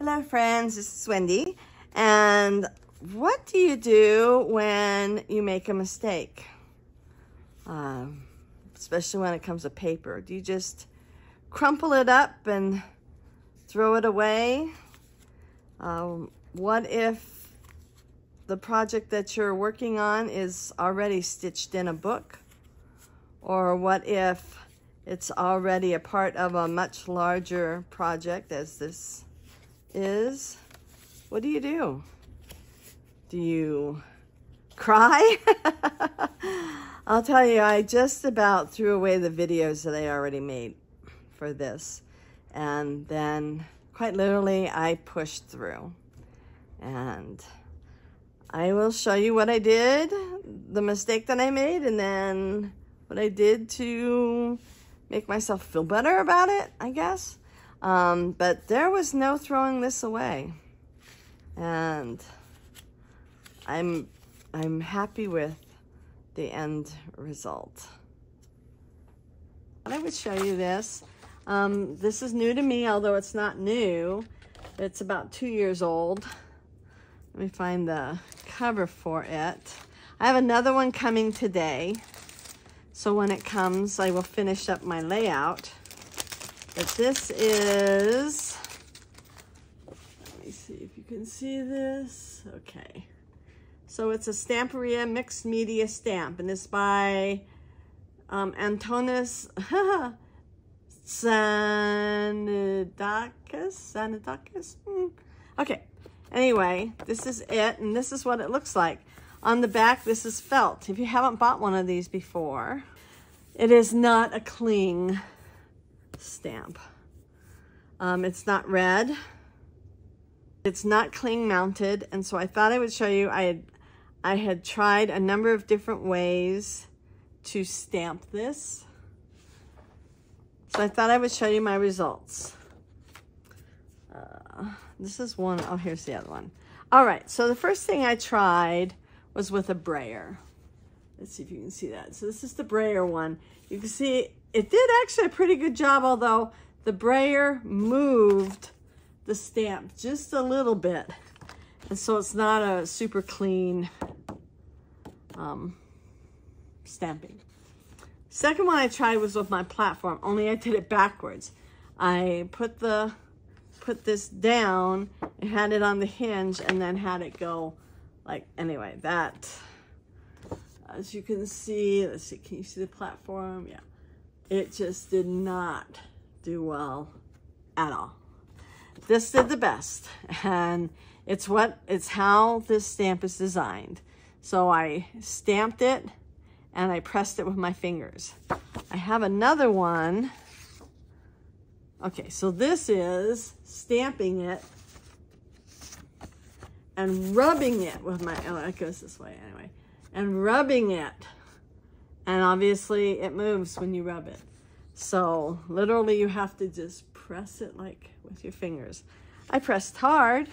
Hello friends, this is Wendy. And what do you do when you make a mistake? Especially when it comes to paper. Do you just crumple it up and throw it away? What if the project that you're working on is already stitched in a book? Or what if it's already a part of a much larger project as this is? What do you do? Do you cry? I'll tell you, I just about threw away the videos that I already made for this. And then quite literally, I pushed through. And I will show you what I did, the mistake that I made, and then what I did to make myself feel better about it, I guess. But there was no throwing this away. And I'm happy with the end result. I would show you this. This is new to me, although it's not new. It's about 2 years old. Let me find the cover for it. I have another one coming today. So when it comes, I will finish up my layout. But this is, let me see if you can see this. Okay. So it's a Stamperia mixed media stamp, and it's by Antonis Sanidakis. Okay. Anyway, this is it, and this is what it looks like. On the back, this is felt. If you haven't bought one of these before, it is not a cling stamp. It's not red. It's not cling mounted, and so I thought I would show you. I had tried a number of different ways to stamp this. So I thought I would show you my results. This is one. Oh, here's the other one. All right, so the first thing I tried was with a brayer. Let's see if you can see that. So this is the brayer one. You can see it did actually a pretty good job, although the brayer moved the stamp just a little bit. And so it's not a super clean stamping. Second one I tried was with my platform, only I did it backwards. I put this down and had it on the hinge and then had it go like, anyway, that, as you can see, let's see, can you see the platform? Yeah, it just did not do well at all. This did the best, and it's how this stamp is designed. So I stamped it and I pressed it with my fingers. I have another one. Okay, so this is stamping it and rubbing it with my, oh, it goes this way anyway, and rubbing it. And obviously it moves when you rub it. So literally you have to just press it like with your fingers. I pressed hard.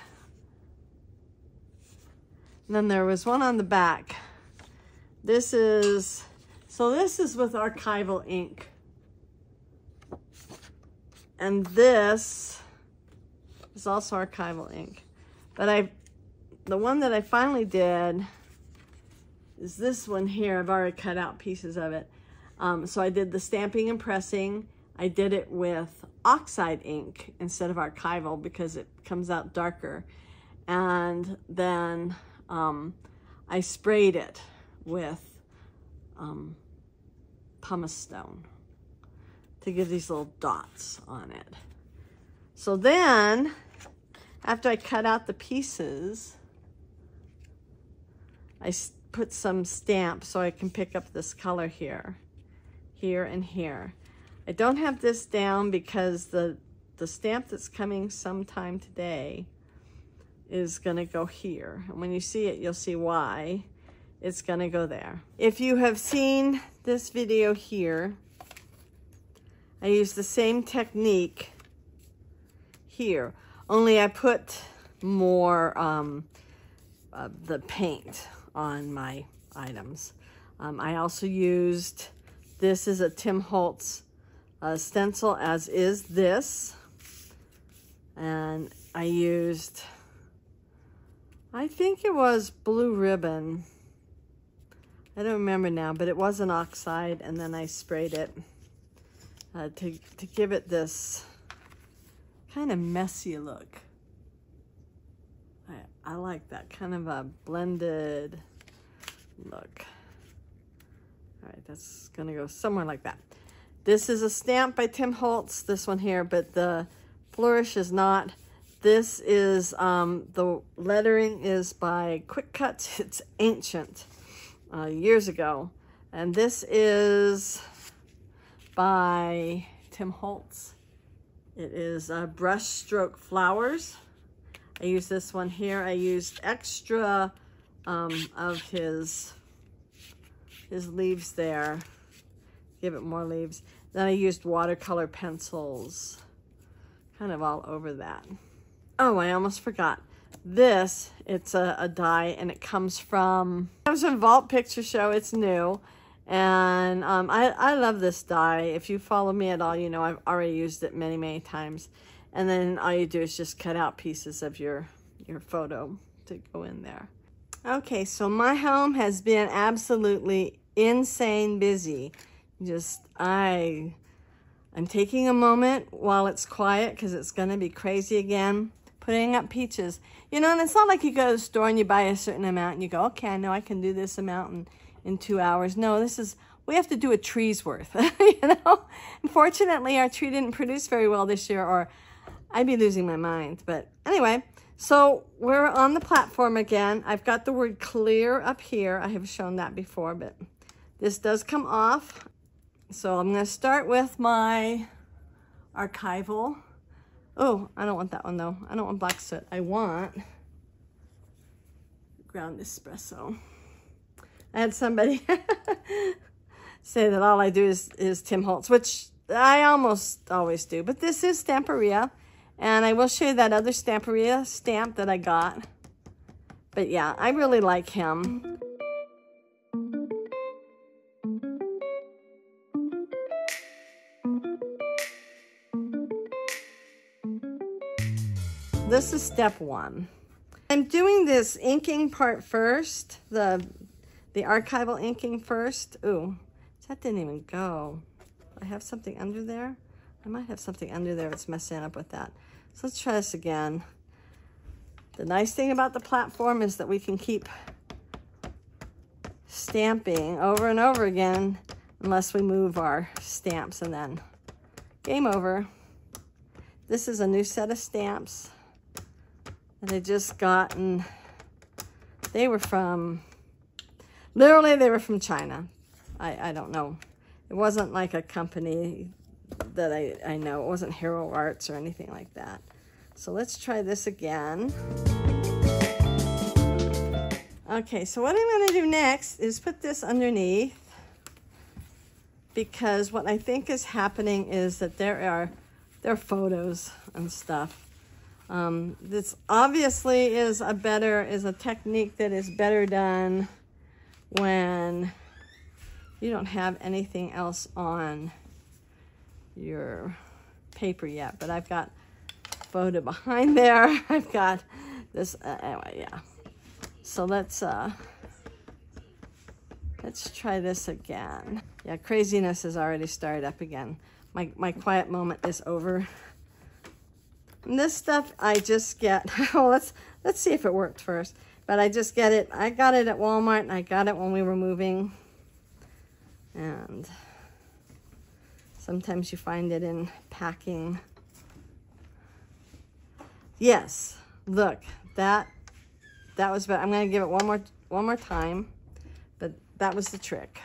And then there was one on the back. This is with archival ink. And this is also archival ink. But the one that I finally did is this one here. I've already cut out pieces of it. So I did the stamping and pressing. I did it with oxide ink instead of archival because it comes out darker. And then I sprayed it with pumice stone to give these little dots on it. So then, after I cut out the pieces, I put some stamp so I can pick up this color here, here, and here. I don't have this down because the stamp that's coming sometime today is gonna go here. And when you see it, you'll see why it's gonna go there. If you have seen this video here, I use the same technique here, only I put more of the paint on my items. I also used, this is a Tim Holtz stencil, as is this. And I used, I think it was blue ribbon. I don't remember now, but it was an oxide, and then I sprayed it to give it this kind of messy look. I like that kind of a blended look. All right, that's gonna go somewhere like that. This is a stamp by Tim Holtz, this one here, but the flourish is not. This is, the lettering is by Quick Cuts. It's ancient, years ago. And this is by Tim Holtz. It is Brush Stroke Flowers. I used this one here. I used extra of his leaves there. Give it more leaves. Then I used watercolor pencils kind of all over that. Oh, I almost forgot. This, it's a die, and it comes from Vault Picture Show. It's new. And I love this die. If you follow me at all, you know I've already used it many, many times. And then all you do is just cut out pieces of your photo to go in there. Okay, so my home has been absolutely insane busy. I'm taking a moment while it's quiet because it's going to be crazy again. Putting up peaches. You know, and it's not like you go to the store and you buy a certain amount and you go, okay, I know I can do this amount in 2 hours. No, we have to do a tree's worth, you know? Unfortunately, our tree didn't produce very well this year, or I'd be losing my mind. But anyway, so we're on the platform again. I've got the word clear up here. I have shown that before, but this does come off. So I'm going to start with my archival. Oh, I don't want that one though. I don't want black soot. I want ground espresso. I had somebody say that all I do is Tim Holtz, which I almost always do. But this is Stamperia, and I will show you that other Stamperia stamp that I got. But yeah, I really like him. This is step one. I'm doing this inking part first, the archival inking first. Ooh, that didn't even go. I have something under there. I might have something under there that's messing up with that. So let's try this again. The nice thing about the platform is that we can keep stamping over and over again unless we move our stamps, and then game over. This is a new set of stamps that I just gotten. They were from, literally they were from China. I don't know. It wasn't like a company that I know. It wasn't Hero Arts or anything like that. So let's try this again. Okay, so what I'm gonna do next is put this underneath, because what I think is happening is that there are photos and stuff. This obviously is a technique that is better done when you don't have anything else on your paper yet. But I've got photo behind there. I've got this, anyway, yeah. So let's try this again. Yeah, craziness has already started up again. My quiet moment is over. And this stuff I just get, oh, let's see if it worked first. But I just get it, I got it at Walmart, and I got it when we were moving. And sometimes you find it in packing. Yes, look, that was better. I'm gonna give it one more time, but that was the trick.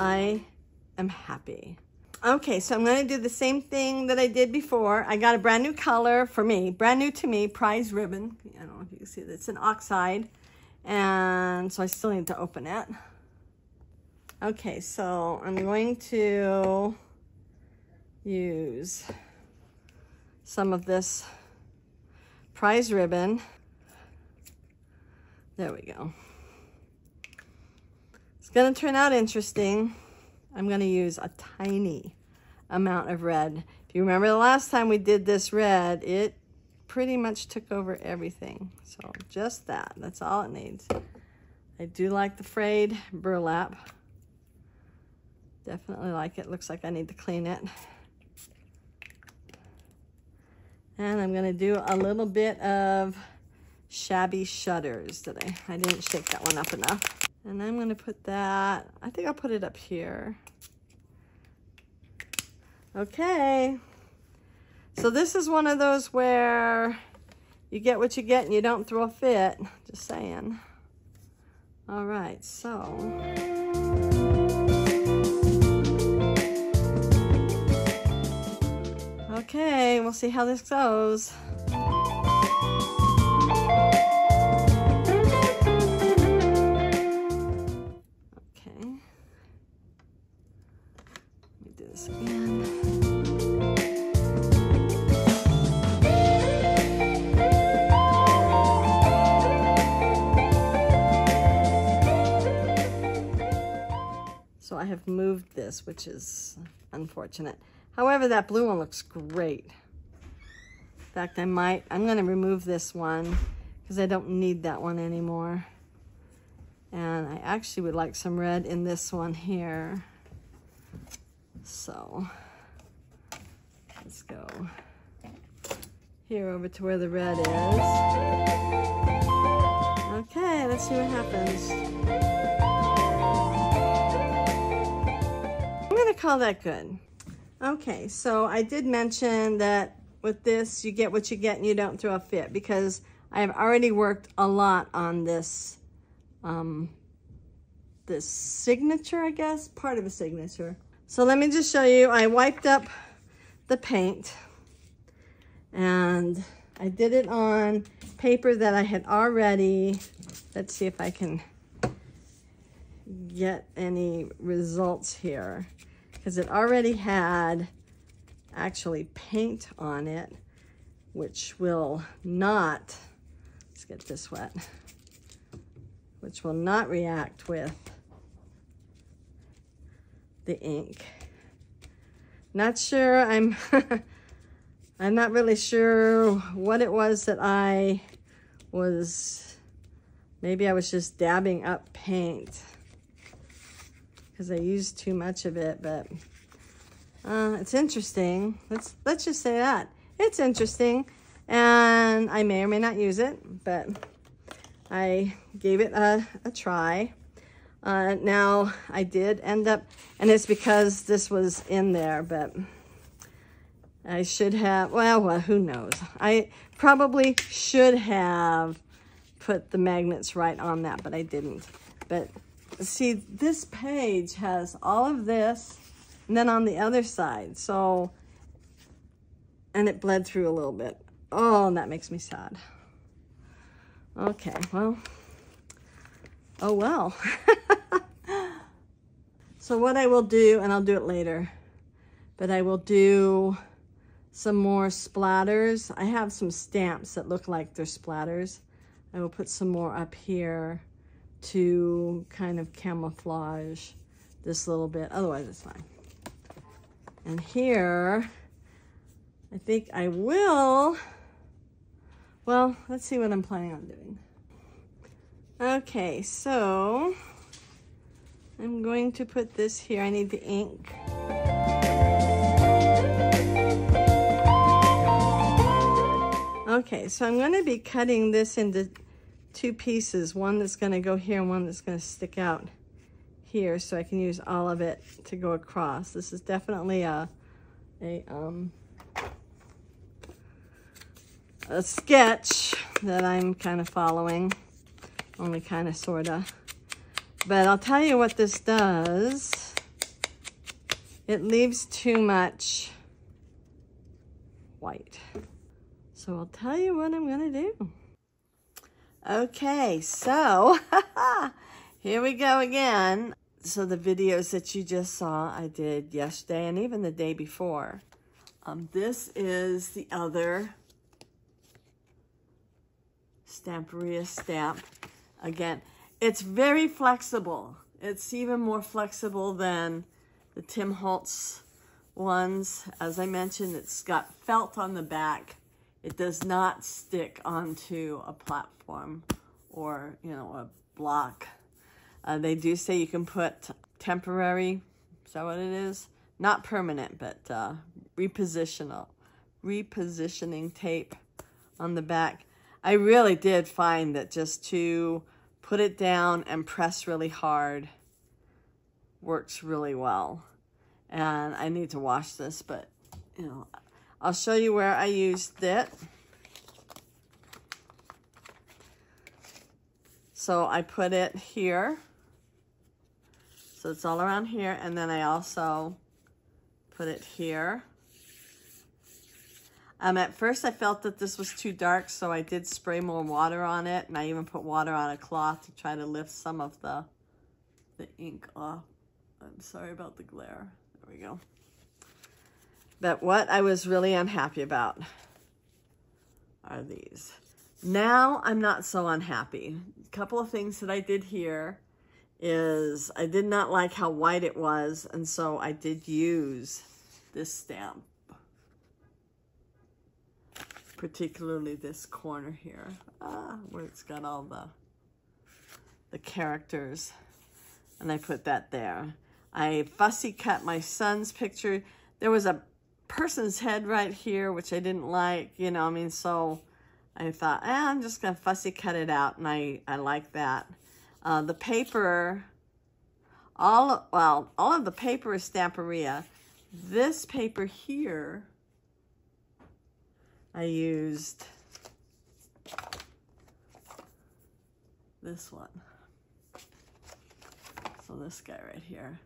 I am happy. Okay, so I'm going to do the same thing that I did before. I got a brand new color for me, brand new to me, prize ribbon. I don't know if you can see that. It's an oxide, and so I still need to open it. Okay, so I'm going to use some of this prize ribbon. There we go. gonna turn out interesting. I'm gonna use a tiny amount of red. If you remember the last time we did this red, it pretty much took over everything. So just that, that's all it needs. I do like the frayed burlap. Definitely like it. Looks like I need to clean it. And I'm gonna do a little bit of shabby shutters that I didn't shake that one up enough. And I'm gonna put that, I think I'll put it up here. Okay. So this is one of those where you get what you get and you don't throw a fit. Just saying. All right, so. Okay, we'll see how this goes. Okay. Let me do this again. So I have moved this, which is unfortunate. However, that blue one looks great. In fact, I'm going to remove this one because I don't need that one anymore. And I actually would like some red in this one here. So let's go here over to where the red is. Okay, let's see what happens. I'm going to call that good. Okay, so I did mention that with this, you get what you get and you don't throw a fit, because I have already worked a lot on this, this signature, I guess, part of a signature. So let me just show you, I wiped up the paint and I did it on paper that I had already, let's see if I can get any results here. Because it already had actually paint on it, which will not, let's get this wet, which will not react with the ink. Not sure, I'm not really sure what it was that I was, maybe I was just dabbing up paint, because I used too much of it, but it's interesting. Let's just say that. It's interesting, and I may or may not use it, but I gave it a try. Now, I did end up, and it's because this was in there, but I should have, well, who knows? I probably should have put the magnets right on that, but I didn't. But see, this page has all of this, and then on the other side, so, and it bled through a little bit. Oh, and that makes me sad. Okay, well, oh well. So what I will do, and I'll do it later, but I will do some more splatters. I have some stamps that look like they're splatters. I will put some more up here to kind of camouflage this little bit. Otherwise, it's fine. And here, I think I will, well, let's see what I'm planning on doing. Okay, so I'm going to put this here. I need the ink. Okay, so I'm going to be cutting this into two pieces, one that's going to go here and one that's going to stick out here, so I can use all of it to go across. This is definitely a sketch that I'm kind of following, only kind of, sort of. But I'll tell you what this does. It leaves too much white. So I'll tell you what I'm gonna do. Okay, so here we go again. So the videos that you just saw, I did yesterday and even the day before. This is the other Stamperia stamp. Again, it's very flexible. It's even more flexible than the Tim Holtz ones. As I mentioned, it's got felt on the back. It does not stick onto a platform or, you know, a block. They do say you can put temporary, is that what it is? Not permanent, but repositioning tape on the back. I really did find that just to put it down and press really hard works really well. And I need to wash this, but, you know, I'll show you where I used it. So I put it here. So it's all around here. And then I also put it here. At first I felt that this was too dark, so I did spray more water on it. And I even put water on a cloth to try to lift some of the ink off. I'm sorry about the glare. There we go. But what I was really unhappy about are these. Now I'm not so unhappy. A couple of things that I did here is I did not like how white it was, and so I did use this stamp. Particularly this corner here, where it's got all the characters, and I put that there. I fussy cut my son's picture. There was a person's head right here, which I didn't like, you know, I mean, so I thought, I'm just gonna fussy cut it out, and I like that. The paper, all of the paper is Stamperia. This paper here, I used this one. So this guy right here.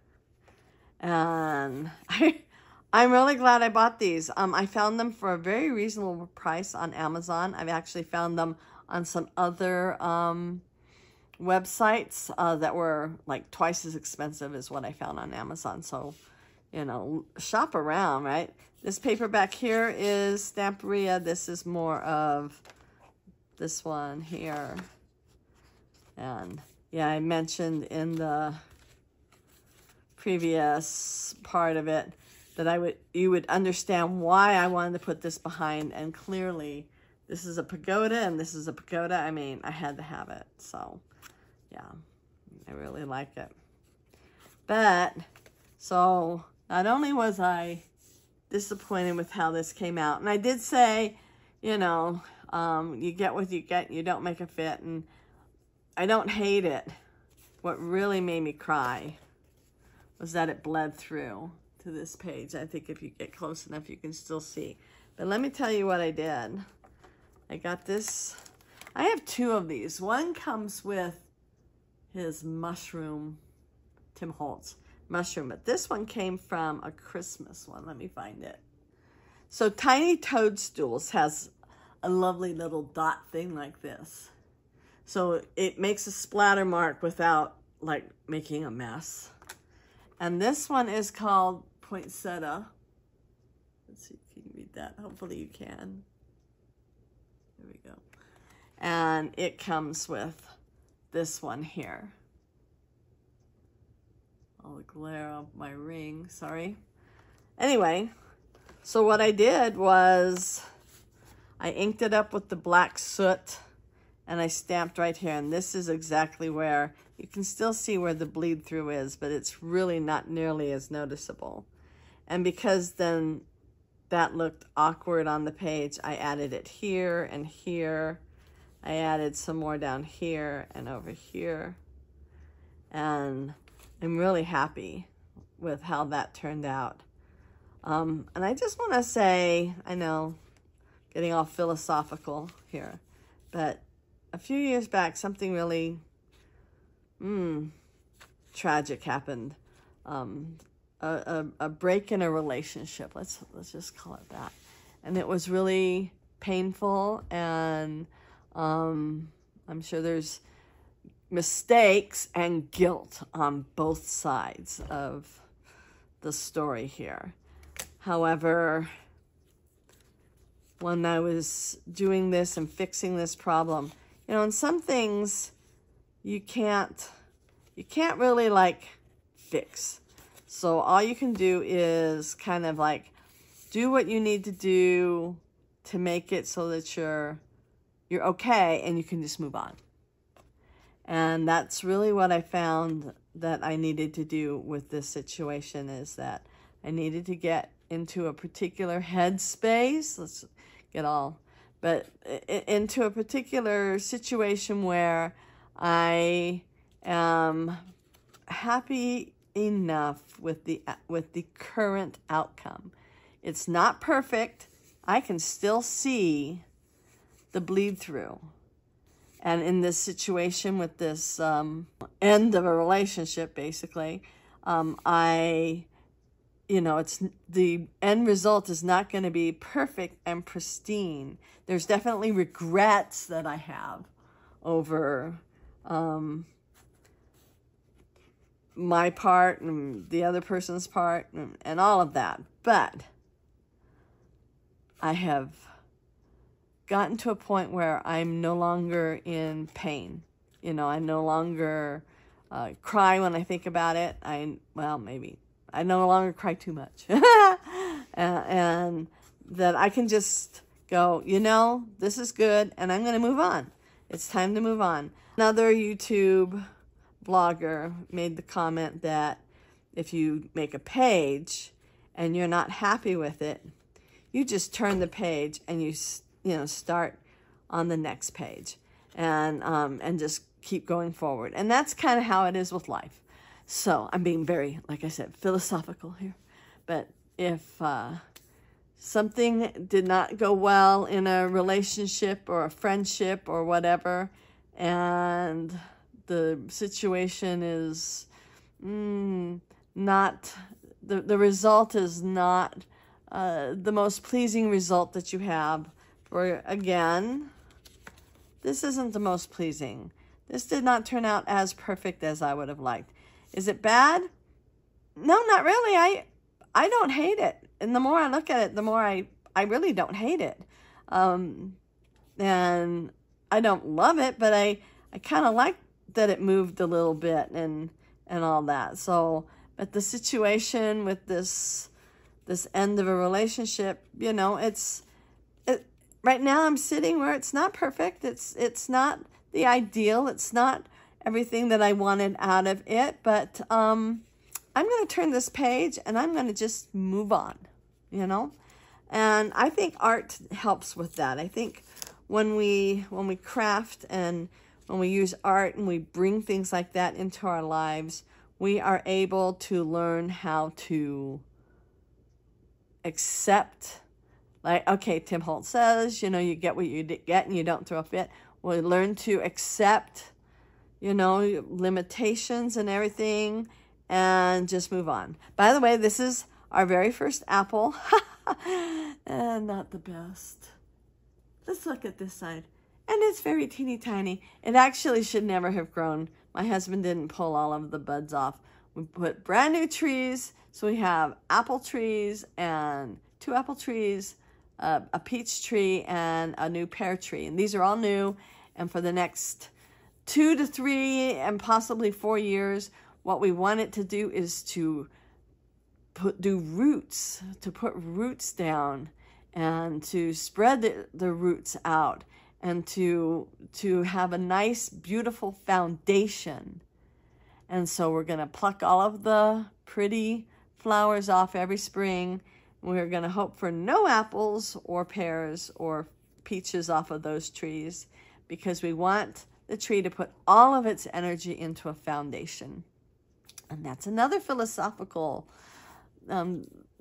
And I'm really glad I bought these. I found them for a very reasonable price on Amazon. I've actually found them on some other websites that were like twice as expensive as what I found on Amazon. So, you know, shop around, right? This paper back here is Stamperia. This is more of this one here. And yeah, I mentioned in the previous part of it that you would understand why I wanted to put this behind. And clearly, this is a pagoda and this is a pagoda. I mean, I had to have it. So, yeah, I really like it. But, so, not only was I disappointed with how this came out, and I did say, you know, you get what you get, you don't make a fit, and I don't hate it. What really made me cry was that it bled through to this page. I think if you get close enough, you can still see. But let me tell you what I did. I got this. I have two of these. One comes with his mushroom, Tim Holtz mushroom, but this one came from a Christmas one. Let me find it. So Tiny Toadstools has a lovely little dot thing like this. So it makes a splatter mark without like making a mess. And this one is called Poinsettia. Let's see if you can read that. Hopefully you can. There we go. And it comes with this one here. All the glare of my ring, sorry. Anyway, so what I did was I inked it up with the black soot and I stamped right here. And this is exactly where you can still see where the bleed through is, but it's really not nearly as noticeable. And because then that looked awkward on the page, I added it here and here. I added some more down here and over here. And I'm really happy with how that turned out. And I just want to say, I know, getting all philosophical here, but a few years back, something really tragic happened. A break in a relationship. Let's just call it that. And it was really painful, and I'm sure there's mistakes and guilt on both sides of the story here. However, when I was doing this and fixing this problem, you know, and some things you can't you can't really like fix. So all you can do is kind of like do what you need to do to make it so that you're okay and you can just move on. And that's really what I found that I needed to do with this situation, is that I needed to get into a particular headspace. Let's get all, but into a particular situation where I am happy enough with the current outcome. It's not perfect. I can still see the bleed through. And in this situation with this end of a relationship, basically, it's the end result is not going to be perfect and pristine. There's definitely regrets that I have over my part and the other person's part and all of that. But I have gotten to a point where I'm no longer in pain. I no longer cry when I think about it. Maybe I no longer cry too much. and that I can just go, this is good, and I'm going to move on. It's time to move on. Another YouTube blogger made the comment that if you make a page and you're not happy with it, you just turn the page and you start on the next page and just keep going forward. And that's kind of how it is with life. So I'm being very, like I said, philosophical here. But if something did not go well in a relationship or a friendship or whatever, and the situation is not, the result is not the most pleasing result that you have. For again, this isn't the most pleasing. This did not turn out as perfect as I would have liked. Is it bad? No, not really. I don't hate it. And the more I look at it, the more I really don't hate it. And I don't love it, but I kind of like that it moved a little bit and all that. So, but the situation with this end of a relationship, right now I'm sitting where it's not perfect. It's not the ideal. It's not everything that I wanted out of it, but I'm going to turn this page and I'm going to just move on, And I think art helps with that. I think when we craft and when we use art and we bring things like that into our lives, we are able to learn how to accept. Like, okay, Tim Holtz says, you get what you get and you don't throw a fit. We learn to accept, limitations and everything and just move on. By the way, this is our very first apple. And not the best. Let's look at this side. And it's very teeny tiny. It actually should never have grown. My husband didn't pull all of the buds off. We put brand new trees. So we have apple trees and 2 apple trees, a peach tree, and a new pear tree. And these are all new. And for the next 2 to 3 and possibly 4 years, what we want it to do is to put roots down and to spread the roots out and to have a nice, beautiful foundation. And so we're going to pluck all of the pretty flowers off every spring. We're going to hope for no apples or pears or peaches off of those trees, because we want the tree to put all of its energy into a foundation. And that's another philosophical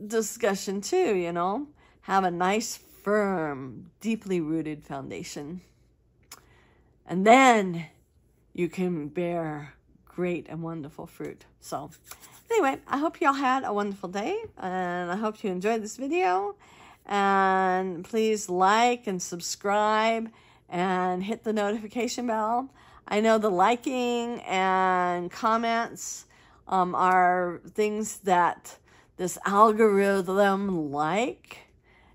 discussion too, Have a nice, firm, deeply rooted foundation. And then you can bear great and wonderful fruit. So anyway, I hope y'all had a wonderful day, and I hope you enjoyed this video. And please like and subscribe and hit the notification bell. I know the liking and comments are things that this algorithm like,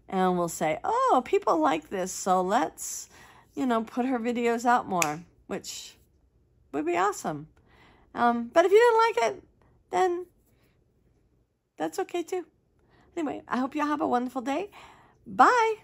and we'll say, oh, people like this, so let's, put her videos out more, which would be awesome. But if you didn't like it, then that's okay too. Anyway, I hope you have a wonderful day. Bye.